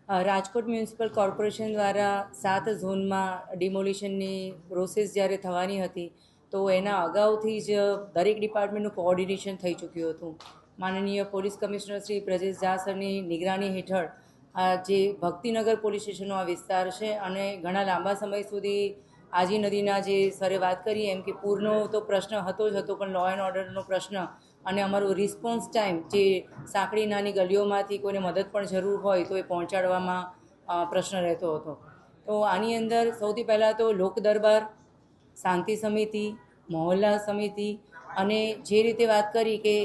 Rajkot municipal corporation દ્વારા 7 ઝોનમાં ડિમોલિશનની process જ્યારે થવાની હતી તો એના અગાઉથી જ દરેક ડિપાર્ટમેન્ટનું કોઓર્ડિનેશન થઈ ચૂક્યું હતું. માનનીય પોલીસ કમિશનર શ્રી બ્રજેશ ઝા સરની નિગરાની હેઠળ આ જે ભક્તિનગર પોલીસ સ્ટેશનનો આ વિસ્તાર છે અને ઘણા લાંબા સમય સુધી આજી નદીના જે સરે વાત કરીએ એમ કે પૂરનો તો પ્રશ્ન હતો જ હતો, પણ લો એન્ડ ઓર્ડરનો પ્રશ્ન અને અમારો રિસ્પોન્સ ટાઈમ જે સાંકડી નાની ગલીઓમાંથી કોઈને મદદ પણ જરૂર હોય તો એ પહોંચાડવામાં પ્રશ્ન રહેતો હતો. તો આની અંદર સૌથી પહેલાં તો લોક દરબાર, શાંતિ સમિતિ, મહોલ્લા સમિતિ અને જે રીતે વાત કરી કે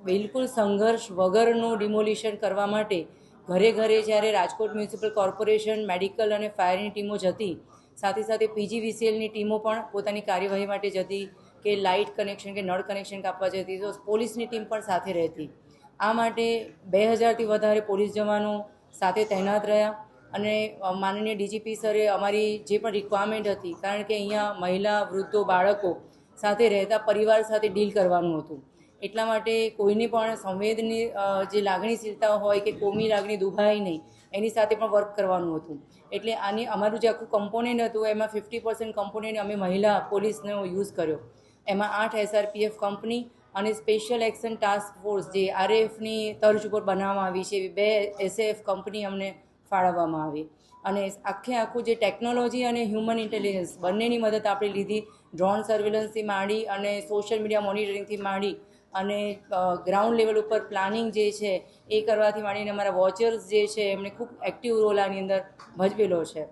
બિલકુલ સંઘર્ષ વગરનું ડિમોલિશન કરવા માટે ઘરે ઘરે જ્યારે રાજકોટ મ્યુનિસિપલ કોર્પોરેશન, મેડિકલ અને ફાયરની ટીમો જતી, સાથે સાથે PGVCLની ટીમો પણ પોતાની કાર્યવાહી માટે જતી, કે લાઇટ કનેક્શન કે નળ કનેક્શન કાપવા જતી, તો પોલીસની ટીમ પણ સાથે રહેતી. આ માટે 2000થી વધારે પોલીસ જવાનો સાથે તૈનાત રહ્યા અને માનનીય DGP સરે અમારી જે પણ રિક્વાયરમેન્ટ હતી, કારણ કે અહીંયા મહિલા, વૃદ્ધો, બાળકો સાથે રહેતા પરિવાર સાથે ડીલ કરવાનું હતું, એટલા માટે કોઈને પણ સંવેદની જે લાગણીશીલતા હોય કે કોમી લાગણી દુભાય નહીં એની સાથે પણ વર્ક કરવાનું હતું. એટલે આની અમારું જે આખું કમ્પોનેન્ટ હતું એમાં 50% કમ્પોનેન્ટ અમે મહિલા પોલીસનો યુઝ કર્યો. એમાં 8 SRPF કંપની અને સ્પેશિયલ એક્શન ટાસ્ક ફોર્સ જે RAFની તર્જ ઉપર બનાવવામાં આવી છે, 2 SAF કંપની અમને ફાળવવામાં આવી અને આખું જે ટેકનોલોજી અને હ્યુમન ઇન્ટેલિજન્સ બંનેની મદદ આપણે લીધી. ડ્રોન સર્વેલન્સથી માંડી અને સોશિયલ મીડિયા મોનિટરિંગથી માંડી અને ગ્રાઉન્ડ લેવલ ઉપર પ્લાનિંગ જે છે એ કરવાથી માંડીને અમારા વોચર્સ જે છે એમણે ખૂબ એક્ટિવ રોલ આની અંદર ભજવેલો છે.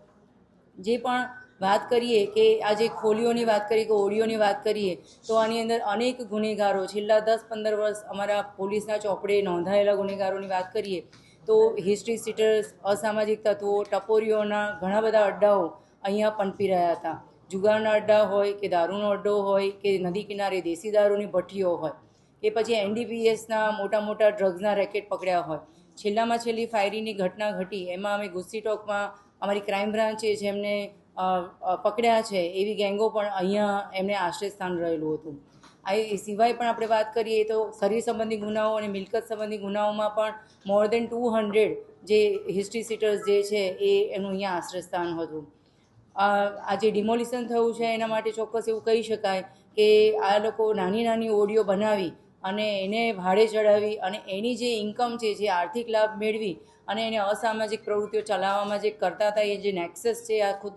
જે પણ વાત કરીએ કે આજે ખોલીઓની વાત કરીએ કે ઓડિયોની વાત કરીએ તો આની અંદર અનેક ગુનેગારો છેલ્લા 10-15 વર્ષ અમારા પોલીસના ચોપડે નોંધાયેલા ગુનેગારોની વાત કરીએ તો હિસ્ટ્રી સીટર્સ, અસામાજિક તત્વો, ટપોરીઓના ઘણા બધા અડ્ડાઓ અહીંયા પનપી રહ્યા હતા. જુગારના અડ્ડા હોય કે દારૂનો અડ્ડો હોય કે નદી કિનારે દેશી દારૂની ભઠ્ઠીઓ હોય કે પછી NDPSના મોટા મોટા ડ્રગ્સના રેકેટ પકડ્યા હોય. છેલ્લામાં છેલ્લી ફાયરિંગની ઘટના ઘટી એમાં અમે ગુસ્સી ટોકમાં અમારી ક્રાઇમ બ્રાન્ચે જેમને પકડ્યા છે એવી ગેંગો પણ અહીંયા એમને આશ્રય સ્થાન રહેલું હતું. આ સિવાય પણ આપણે વાત કરીએ તો શરીર સંબંધી ગુનાઓ અને મિલકત સંબંધી ગુનાઓમાં પણ મોર દેન 200 જે હિસ્ટ્રી સીટર્સ જે છે એ એનું અહીંયા આશ્રય સ્થાન હતું. આ જે ડિમોલિશન થયું છે એના માટે ચોક્કસ એવું કહી શકાય કે આ લોકો નાની નાની ઓડિયો બનાવી અને એને ભાડે ચડાવી અને એની જે ઇન્કમ છે, જે આર્થિક લાભ મેળવી અને એને અસામાજિક પ્રવૃત્તિઓ ચલાવવામાં જે કરતા હતા એ જે નેક્સસ છે એ આખું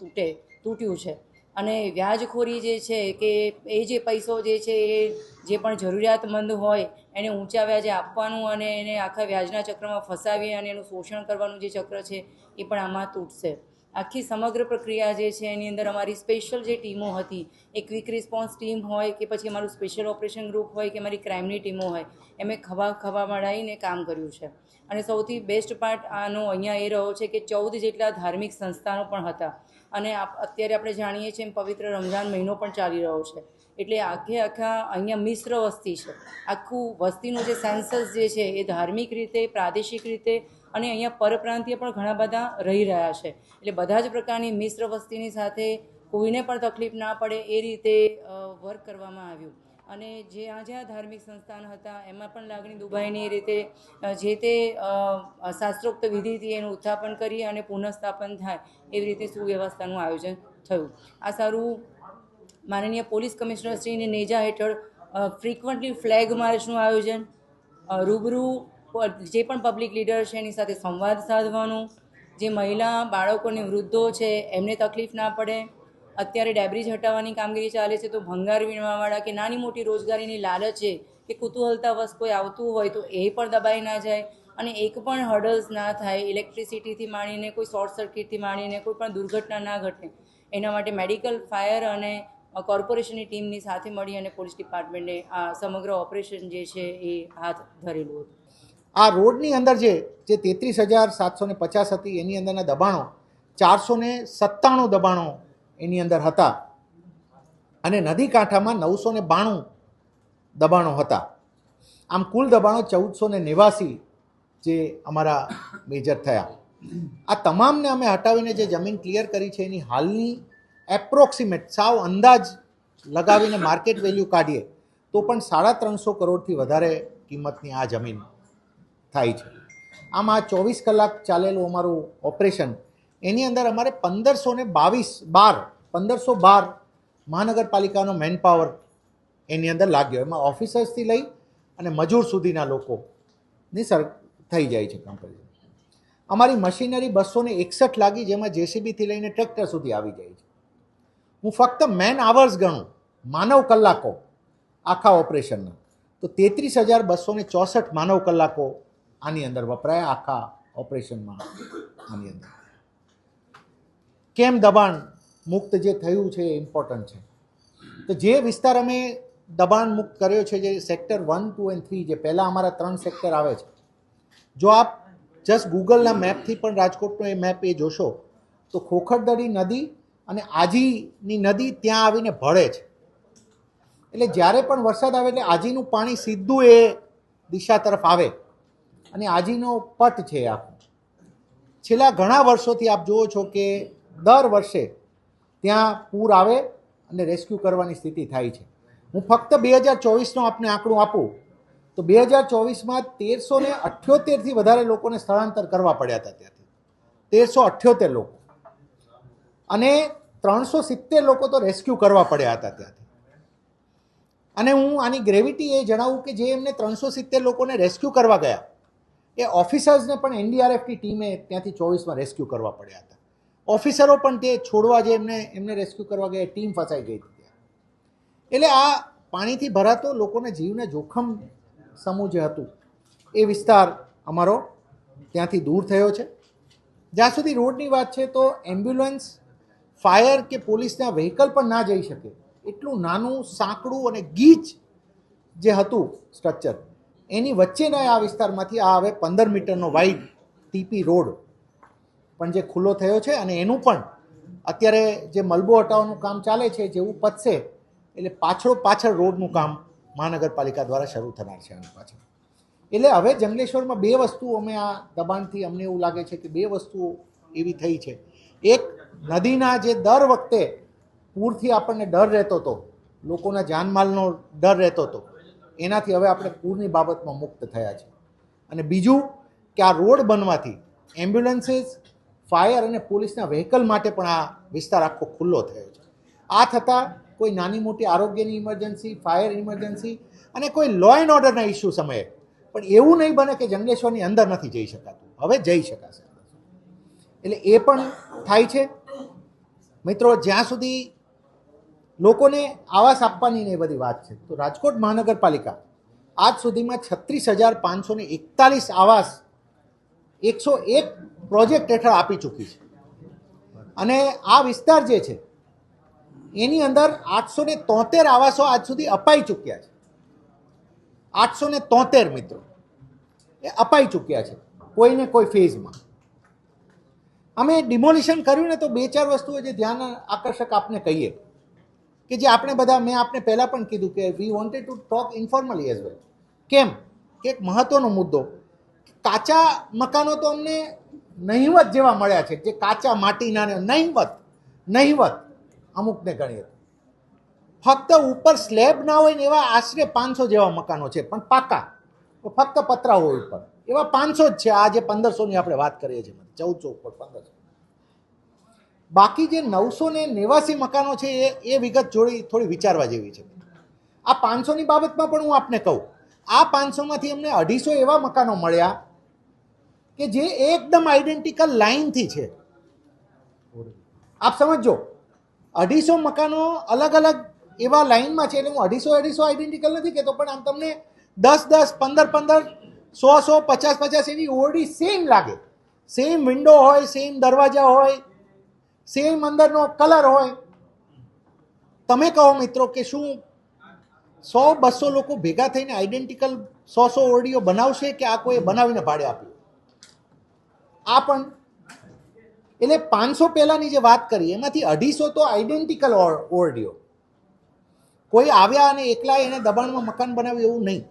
તૂટ્યું છે. અને વ્યાજખોરી જે છે કે એ જે પૈસો જે છે એ જે પણ જરૂરિયાતમંદ હોય એને ઊંચા વ્યાજે આપવાનું અને એને આખા વ્યાજના ચક્રમાં ફસાવી અને એનું શોષણ કરવાનું જે ચક્ર છે એ પણ આમાં તૂટશે. આખી સમગ્ર પ્રક્રિયા જે છે એની અંદર અમારી સ્પેશિયલ જે ટીમો હતી, એ ક્વિક રિસ્પોન્સ ટીમ હોય કે પછી અમારું સ્પેશિયલ ઓપરેશન ગ્રુપ હોય કે અમારી ક્રાઇમની ટીમો હોય, એમણે ખભા મળાવીને કામ કર્યું છે. અને સૌથી બેસ્ટ પાર્ટ આનો અહીંયા એ રહ્યો છે કે 14 જેટલા ધાર્મિક સંસ્થાનો પણ હતા અને અત્યારે આપણે જાણીએ છીએ એમ પવિત્ર રમઝાન મહિનો પણ ચાલી રહ્યો છે, એટલે આખા અહીંયા મિશ્ર વસ્તી છે. આખું વસ્તીનું જે સેન્સસ જે છે એ ધાર્મિક રીતે, પ્રાદેશિક રીતે અને અહીંયા પરપ્રાંતીય પણ ઘણા બધા રહી રહ્યા છે. એટલે બધા જ પ્રકારની મિશ્ર વસ્તીની સાથે કોઈને પણ તકલીફ ના પડે એ રીતે વર્ક કરવામાં આવ્યું. અને જ્યાં ધાર્મિક સંસ્થાન હતા એમાં પણ લાગણી દુભાઈની રીતે જે તે શાસ્ત્રોક્ત વિધિથી એનું ઉત્થાપન કરી અને પુનઃસ્થાપન થાય એવી રીતે સુવ્યવસ્થાનું આયોજન થયું. આ સારું માનનીય પોલીસ કમિશનરશ્રીની નેજા હેઠળ ફ્રિકવન્ટલી ફ્લેગ માર્ચનું આયોજન, રૂબરૂ જે પણ પબ્લિક લીડર છે એની સાથે સંવાદ સાધવાનું, જે મહિલા, બાળકો અને વૃદ્ધો છે એમને તકલીફ ના પડે. અત્યારે ડેબ્રિજ હટાવવાની કામગીરી ચાલે છે તો ભંગાર વીણવાવાળા કે નાની મોટી રોજગારીની લાલચ છે કે કુતૂહલતાવશ કોઈ આવતું હોય તો એ પણ દબાઈ ના જાય અને એક પણ હર્ડલ્સ ના થાય. ઇલેક્ટ્રિસિટીથી માંડીને કોઈ શોર્ટ સર્કિટથી માંડીને કોઈ પણ દુર્ઘટના ના ઘટે એના માટે મેડિકલ, ફાયર અને કોર્પોરેશનની ટીમની સાથે મળી અને પોલીસ ડિપાર્ટમેન્ટે આ સમગ્ર ઓપરેશન જે છે એ હાથ ધરેલું હતું. આ રોડની અંદર જે 33,750 હતી એની અંદરના દબાણો 497 દબાણો એની અંદર હતા અને નદી કાંઠામાં 992 દબાણો હતા. આમ કુલ દબાણો 1489 જે અમારા મેજર થયા. આ તમામને અમે હટાવીને જે જમીન ક્લિયર કરી છે એની હાલની એપ્રોક્સિમેટ સાવ અંદાજ લગાવીને માર્કેટ વેલ્યુ કાઢીએ તો પણ 350 કરોડથી વધારે કિંમતની આ જમીન થાય છે. આમાં 24 કલાક ચાલેલું અમારું ઓપરેશન, એની અંદર અમારે 1512 મહાનગરપાલિકાનો મેનપાવર એની અંદર લાગ્યો. એમાં ઓફિસર્સથી લઈ અને મજૂર સુધીના લોકોની થઈ જાય છે કમ્પેરિઝન. અમારી મશીનરી 261 લાગી, જેમાં જેસીબીથી લઈને ટ્રેક્ટર સુધી આવી જાય છે. હું ફક્ત મેન આવર્સ ગણું, માનવ કલાકો આખા ઓપરેશનના, તો 33,264 માનવ કલાકો આની અંદર વપરાયા આખા ઓપરેશનમાં. આની અંદર કેમ દબાણ મુક્ત જે થયું છે એ ઇમ્પોર્ટન્ટ છે. તો જે વિસ્તાર અમે દબાણ મુક્ત કર્યો છે, જે સેક્ટર 1, 2 અને 3, જે પહેલાં અમારા 3 સેક્ટર આવે છે, જો આપ જસ્ટ ગૂગલના મેપથી પણ રાજકોટનો એ મેપ એ જોશો તો ખોખરદરી નદી અને આજીની નદી ત્યાં આવીને ભળે છે. એટલે જ્યારે પણ વરસાદ આવે એટલે આજીનું પાણી સીધું એ દિશા તરફ આવે અને આજીનો પટ છે આખો. છેલ્લા ઘણા વર્ષોથી આપ જુઓ છો કે દર વર્ષે ત્યાં પૂર આવે અને રેસ્ક્યુ કરવાની સ્થિતિ થાય છે. હું ફક્ત 2024નો આપને આંકડું આપું તો 2024માં 1378થી વધારે લોકોને સ્થળાંતર કરવા પડ્યા હતા ત્યાંથી, 1378 લોકો, અને 370 લોકો તો રેસ્ક્યુ કરવા પડ્યા હતા ત્યાંથી. અને હું આની ગ્રેવિટી એ જણાવું કે જે એમને 370 લોકોને રેસ્ક્યુ કરવા ગયા એ ઓફિસર્સને પણ એનડીઆરએફની ટીમે ત્યાંથી 24માં રેસ્ક્યુ કરવા પડ્યા હતા. ઓફિસરો પણ તે છોડવા જે એમને રેસ્ક્યુ કરવા ગયા ટીમ ફસાઈ ગઈ હતી. એટલે આ પાણીથી ભરાતો લોકોના જીવને જોખમ સમૂહ જે હતું એ વિસ્તાર અમારો ત્યાંથી દૂર થયો છે. જ્યાં સુધી રોડની વાત છે તો એમ્બ્યુલન્સ, ફાયર કે પોલીસના વ્હીકલ પણ ના જઈ શકે એટલું નાનું, સાંકડું અને ગીચ જે હતું સ્ટ્રક્ચર, એની વચ્ચેના આ વિસ્તારમાંથી આ હવે 15 મીટરનો વાઇડ ટીપી રોડ પણ જે ખુલ્લો થયો છે. અને એનું પણ અત્યારે જે મલબો હટાવવાનું કામ ચાલે છે, જેવું પતશે એટલે પાછળ રોડનું કામ મહાનગરપાલિકા દ્વારા શરૂ થનાર છે આની પાછળ. એટલે હવે જંગલેશ્વરમાં 2 વસ્તુઓ અમે આ દબાણથી અમને એવું લાગે છે કે 2 વસ્તુઓ એવી થઈ છે. એક, નદીના જે દર વખતે પૂરથી આપણને ડર રહેતો હતો, લોકોના જાનમાલનો ડર રહેતો હતો, એનાથી હવે આપણે પૂરની બાબતમાં મુક્ત થયા છે. અને બીજું કે આ રોડ બનવાથી એમ્બ્યુલન્સીસ, ફાયર અને પોલીસના વ્હીકલ માટે પણ આ વિસ્તાર આખો ખુલ્લો થયો છે. આ થતાં કોઈ નાની મોટી આરોગ્યની ઇમરજન્સી, ફાયર ઇમરજન્સી અને કોઈ લો એન્ડ ઓર્ડરના ઇસ્યુ સમયે પણ એવું નહીં બને કે જંગલેશ્વરની અંદર નથી જઈ શકાતું, હવે જઈ શકાશે. એટલે એ પણ થાય છે. મિત્રો, જ્યાં સુધી લોકોને આવાસ આપવાની એ બધી વાત છે તો રાજકોટ મહાનગરપાલિકા આજ સુધીમાં 36,541 આવાસ 101 પ્રોજેક્ટ હેઠળ આપી ચૂકી છે. અને આ વિસ્તાર જે છે એની અંદર 873 આવાસો આજ સુધી અપાઈ ચૂક્યા છે. 873 મિત્રો એ અપાઈ ચૂક્યા છે કોઈને કોઈ ફેઝમાં. અમે ડિમોલિશન કર્યું ને તો 2-4 વસ્તુઓ જે ધ્યાન આકર્ષક આપને કહીએ કે જે આપણે બધા, મેં આપને પહેલાં પણ કીધું કે we wanted to talk informally as well. કેમ કે એક મહત્ત્વનો મુદ્દો, કાચા મકાનો તો અમને નહિવત જેવા મળ્યા છે, જે કાચા માટીના નહિવત અમુકને ગણીએ ફક્ત ઉપર સ્લેબ ના હોય ને એવા આશરે 500 જેવા મકાનો છે, પણ પાકા ફક્ત પતરા હોય ઉપર, એવા 500 જ છે. આ જે 1500ની આપણે વાત કરીએ છીએ, 1400 ઉપર 1500. બાકી જે 989 મકાનો છે એ વિગત થોડી વિચારવા જેવી છે. આ 500ની બાબતમાં પણ હું આપને કહું, આ 500માંથી અમને 250 એવા મકાનો મળ્યા કે જે એકદમ આઈડેન્ટિકલ લાઈનથી છે. આપ સમજો, 250 મકાનો અલગ અલગ એવા લાઈનમાં છે. એટલે હું 250 આઈડેન્ટિકલ નથી કહેતો, પણ આમ તમને 10-10, 15-15, 100-100, 50-50 એવી ઓરડી સેમ લાગે. સેમ વિન્ડો હોય, સેમ દરવાજા હોય, સેમ અંદરનો કલર હોય. તમે કહો મિત્રો કે શું 100-200 લોકો ભેગા થઈને આઈડેન્ટિકલ 100-100 ઓરડીઓ બનાવશે કે આ કોઈ બનાવીને ભાડે આપ્યું? આ પણ એટલે 500 પહેલાંની જે વાત કરી એમાંથી 250 તો આઈડેન્ટિકલ ઓરડીઓ. કોઈ આવ્યા અને એકલા એને દબાણમાં મકાન બનાવ્યું એવું નહીં.